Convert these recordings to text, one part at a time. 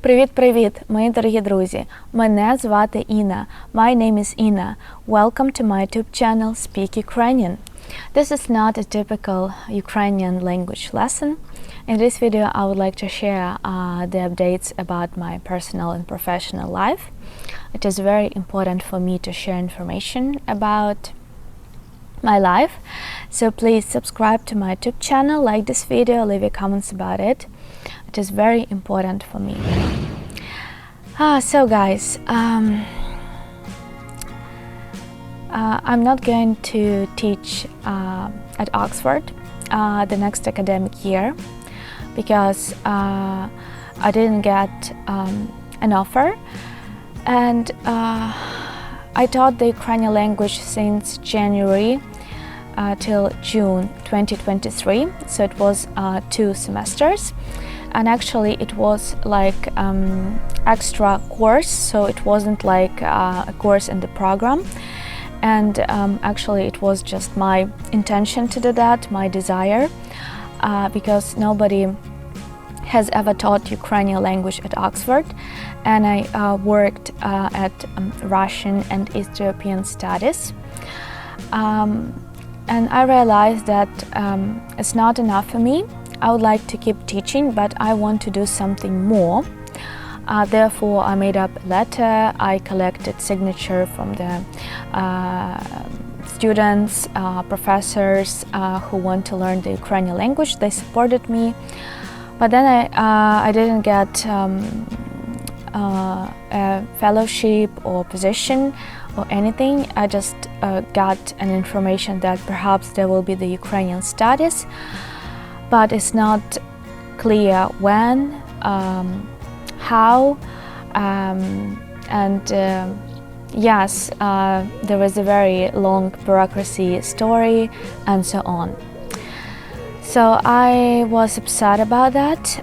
Привіт-привіт, мої дорогі друзі! Мене звати Інна. My name is Inna. Welcome to my YouTube channel Speak Ukrainian. This is not a typical Ukrainian language lesson. In this video, I would like to share the updates about my personal and professional life. It is very important for me to share information about my life. So please subscribe to my YouTube channel, like this video, leave your comments about it. It is very important for me. So guys, I'm not going to teach at Oxford the next academic year because I didn't get an offer, and I taught the Ukrainian language since January till June 2023, so it was 2 semesters. And actually it was like extra course, so it wasn't like a course in the program. And actually it was just my intention to do that, my desire, because nobody has ever taught Ukrainian language at Oxford. And I worked at Russian and East European studies. And I realized that it's not enough for me. I would like to keep teaching, but I want to do something more. Therefore, I made up a letter. I collected signature from the students, professors who want to learn the Ukrainian language. They supported me, but then I didn't get a fellowship or position or anything. I just got an information that perhaps there will be the Ukrainian studies, but it's not clear when, how, and yes, there is a very long bureaucracy story and so on. So I was upset about that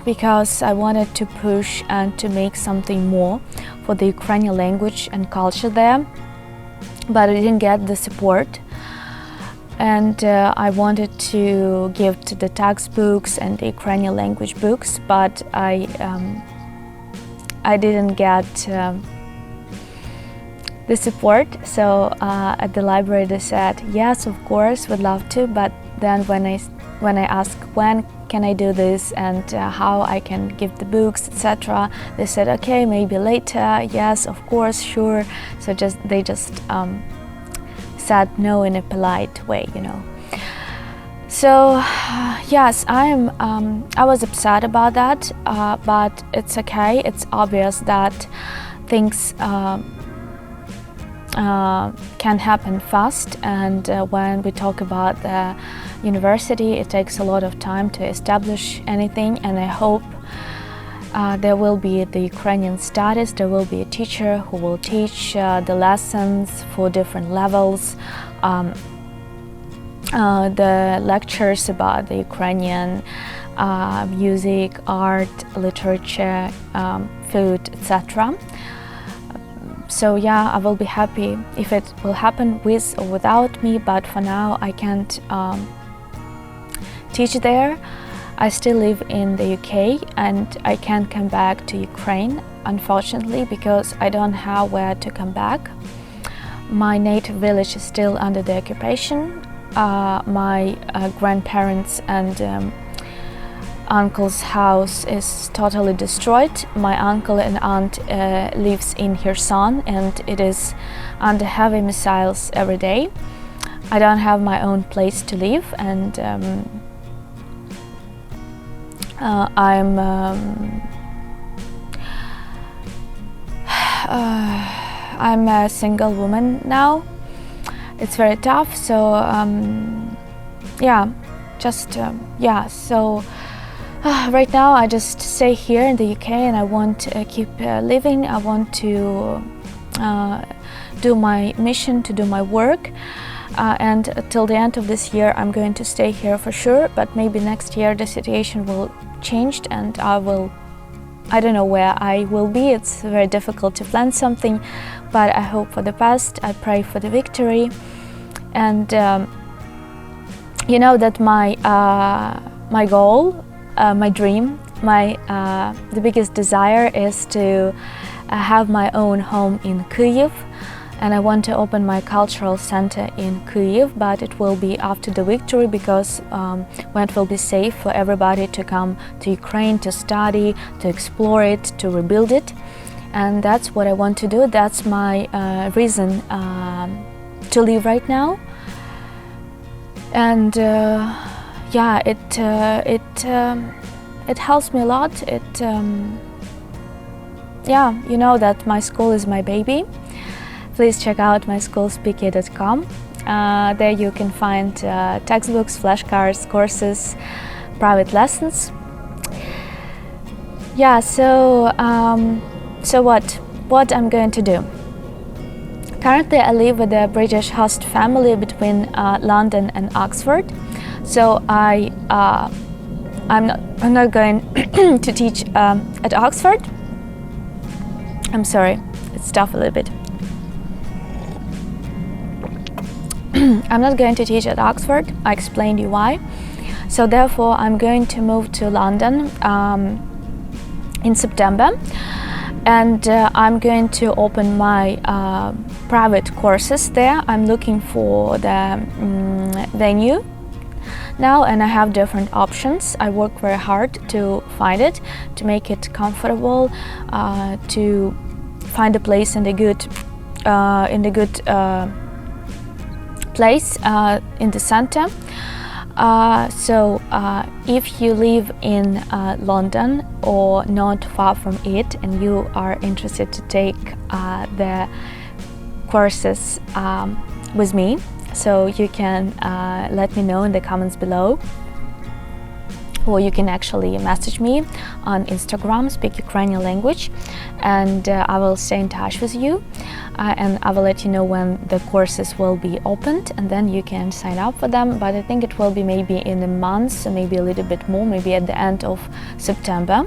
because I wanted to push and to make something more for the Ukrainian language and culture there, but I didn't get the support. And I wanted to give to the textbooks and the Ukrainian language books, but I didn't get the support. So at the library they said, yes, of course, we'd love to, but then when I asked when can I do this and how I can give the books, etc., they said, okay, maybe later, yes, of course, sure. So they just said no in a polite way, you know. So yes, I was upset about that, but it's okay. It's obvious that things can happen fast, and when we talk about the university, it takes a lot of time to establish anything, and I hope there will be the Ukrainian studies, there will be a teacher who will teach the lessons for different levels, the lectures about the Ukrainian music, art, literature, food, etc. So yeah, I will be happy if it will happen with or without me, but for now I can't teach there. I still live in the UK and I can't come back to Ukraine, unfortunately, because I don't have where to come back. My native village is still under the occupation. My grandparents and uncle's house is totally destroyed. My uncle and aunt lives in Kherson and it is under heavy missiles every day. I don't have my own place to live, and I'm a single woman now. It's very tough, so yeah, just yeah. So right now I just stay here in the UK and I want to keep living. I want to do my mission, to do my work. And till the end of this year I'm going to stay here for sure, but maybe next year the situation will change and I don't know where I will be. It's very difficult to plan something, but I hope for the best. I pray for the victory, and you know that my goal, my dream, the biggest desire is to have my own home in Kyiv, and I want to open my cultural center in Kyiv, but it will be after the victory, because when it will be safe for everybody to come to Ukraine to study, to explore it, to rebuild it. And that's what I want to do. That's my reason to live right now. And yeah, it helps me a lot. Yeah, you know that my school is my baby. Please check out my school speaky.com. There you can find textbooks, flashcards, courses, private lessons. Yeah, so what I'm going to do? Currently I live with a British host family between London and Oxford. So I'm not going to teach at Oxford. I'm sorry, it's tough a little bit. I'm not going to teach at Oxford. I explained you why. So therefore I'm going to move to London in September, and I'm going to open my private courses there. I'm looking for the venue now, and I have different options. I work very hard to find it, to make it comfortable, to find a place in the good place in the center. So if you live in London or not far from it, and you are interested to take the courses with me, so you can let me know in the comments below, or you can actually message me on Instagram, Speak Ukrainian Language, and I will stay in touch with you, and I will let you know when the courses will be opened, and then you can sign up for them. But I think it will be maybe in a month, so maybe a little bit more, maybe at the end of September.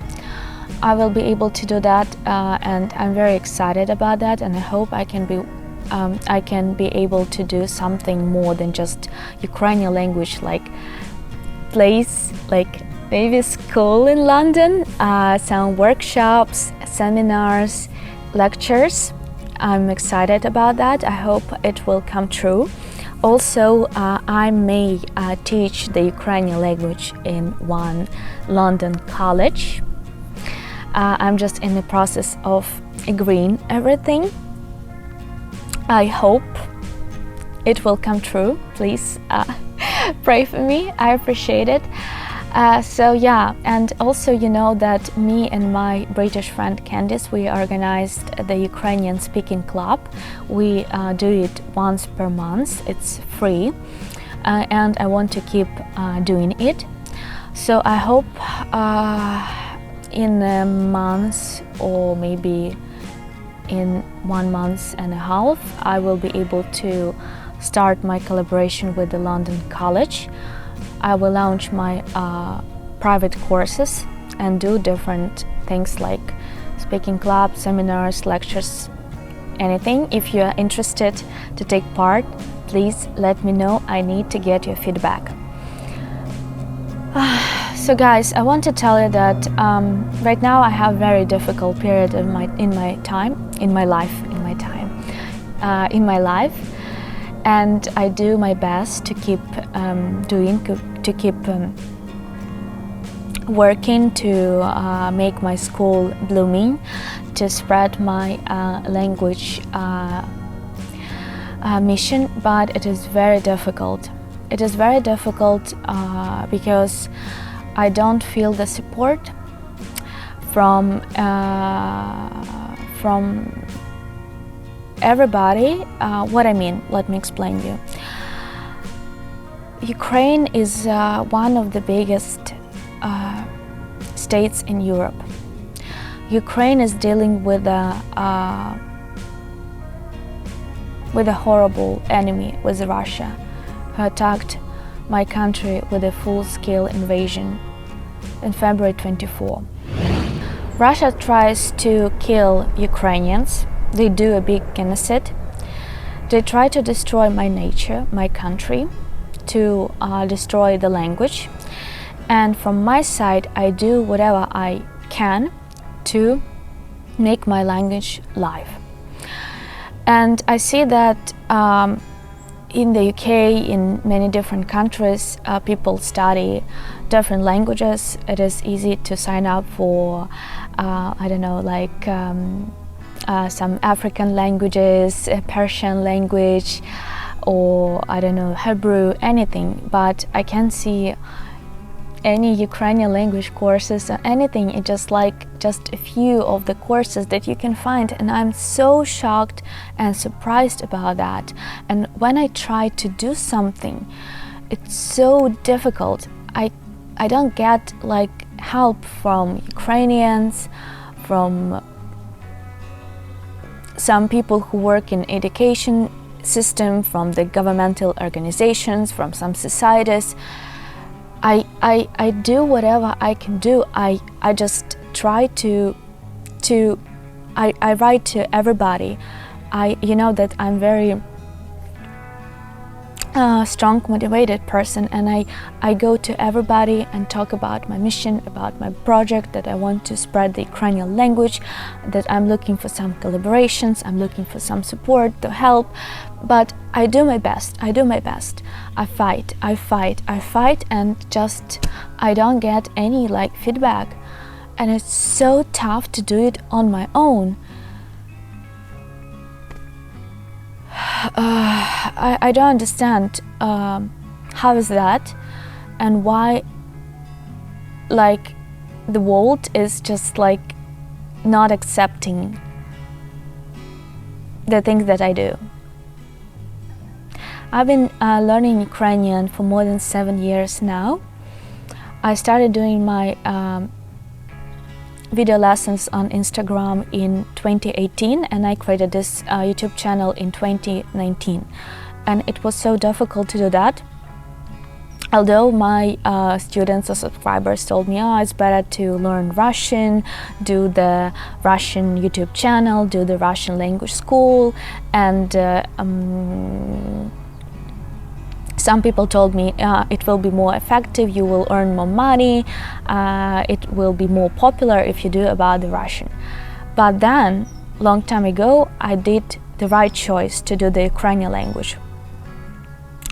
I will be able to do that, and I'm very excited about that, and I hope I can be able to do something more than just Ukrainian language, like place, like maybe school in London, some workshops, seminars, lectures. I'm excited about that. I hope it will come true. Also, I may teach the Ukrainian language in one London college. I'm just in the process of agreeing everything. I hope it will come true. Please pray for me. I appreciate it. So yeah, and also you know that me and my British friend Candice, we organized the Ukrainian speaking club. We do it once per month. It's free, and I want to keep doing it. So I hope in a month, or maybe in 1 month and a half, I will be able to start my collaboration with the London College. I will launch my private courses and do different things like speaking clubs, seminars, lectures, anything. If you are interested to take part, please let me know. I need to get your feedback. So guys, I want to tell you that right now I have very difficult period in my life, and I do my best to keep working to make my school blooming, to spread my language mission, but it is very difficult. It is very difficult because I don't feel the support from everybody. What I mean, let me explain you. Ukraine is one of the biggest states in Europe. Ukraine is dealing with a horrible enemy, with Russia, who attacked my country with a full-scale invasion in February 24. Russia tries to kill Ukrainians. They do a big genocide. They try to destroy my nature, my country, to destroy the language. And from my side, I do whatever I can to make my language live. And I see that in the UK, in many different countries, people study different languages. It is easy to sign up for, I don't know, like some African languages, Persian language, or I don't know, Hebrew, anything. But I can't see any Ukrainian language courses or anything. It's just a few of the courses that you can find, and I'm so shocked and surprised about that. And when I try to do something, it's so difficult. I don't get like help from Ukrainians, from some people who work in education system, from the governmental organizations, from some societies. I do whatever I can do. I just try to I write to everybody. You know that I'm very strong, motivated person, and I go to everybody and talk about my mission, about my project, that I want to spread the Ukrainian language, that I'm looking for some collaborations, I'm looking for some support to help. But I do my best. I fight, and just I don't get any like feedback, and it's so tough to do it on my own. I don't understand how is that, and why like the world is just like not accepting the things that I do. I've been learning Ukrainian for more than 7 years now. I started doing my video lessons on Instagram in 2018, and I created this YouTube channel in 2019. And it was so difficult to do that. Although my students or subscribers told me, oh, it's better to learn Russian, do the Russian YouTube channel, do the Russian language school, and some people told me it will be more effective, you will earn more money, it will be more popular if you do about the Russian. But then, long time ago, I did the right choice to do the Ukrainian language.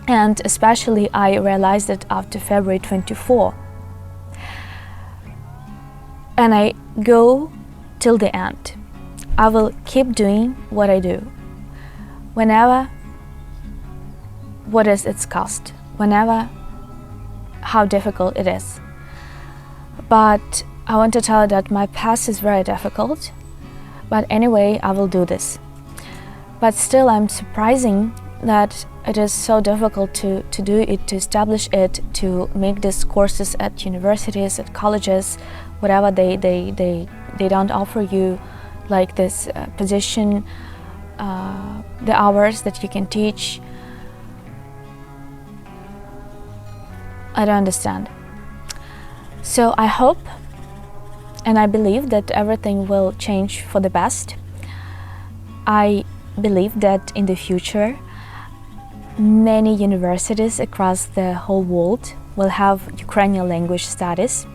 And especially I realized it after February 24. And I go till the end. I will keep doing what I do. Whenever, what is its cost, whenever, how difficult it is. But I want to tell you that my past is very difficult, but anyway, I will do this. But still, I'm surprising that it is so difficult to do it, to establish it, to make these courses at universities, at colleges, whatever they don't offer you like this position, the hours that you can teach. I don't understand. So I hope and I believe that everything will change for the best. I believe that in the future many universities across the whole world will have Ukrainian language studies.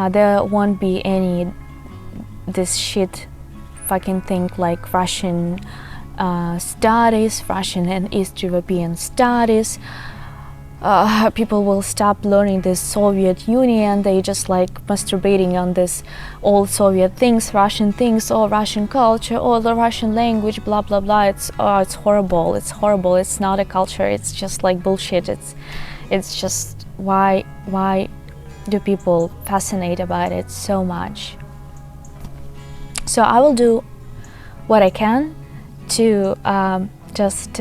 There won't be any this shit fucking thing like Russian studies, Russian and East European studies. People will stop learning the Soviet Union. They just like masturbating on this old Soviet things, Russian things, or Russian culture, or the Russian language, blah blah blah. It's horrible. It's horrible. It's not a culture. It's just like bullshit. It's just why do people fascinate about it so much? So I will do what I can to just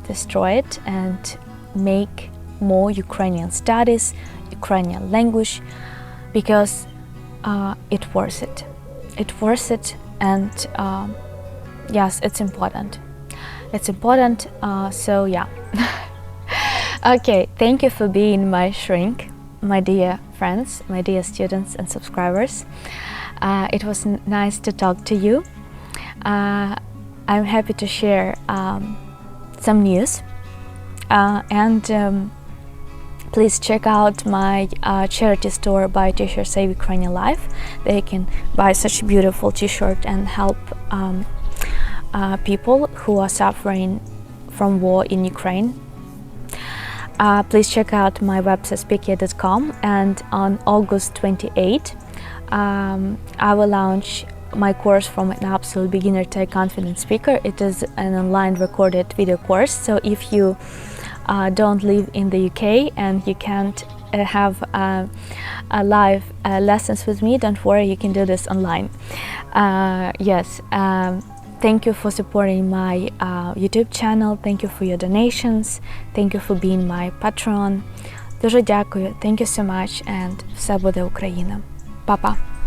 destroy it and make more Ukrainian studies, Ukrainian language, because it's worth it. It's worth it, and yes, it's important. It's important, so yeah. Okay, thank you for being my shrink, my dear friends, my dear students and subscribers. It was nice to talk to you. I'm happy to share some news. And Please check out my charity store by T-shirt Save Ukrainian Life. There you can buy such a beautiful T-shirt and help people who are suffering from war in Ukraine. Please check out my website speakia.com, and on August 28, I will launch my course from an absolute beginner to a confident speaker. It is an online recorded video course, so if you don't live in the UK and you can't have live lessons with me, don't worry, you can do this online. Thank you for supporting my YouTube channel, thank you for your donations, thank you for being my patron. Дуже дякую, thank you so much, and все буде Україна. Па-па!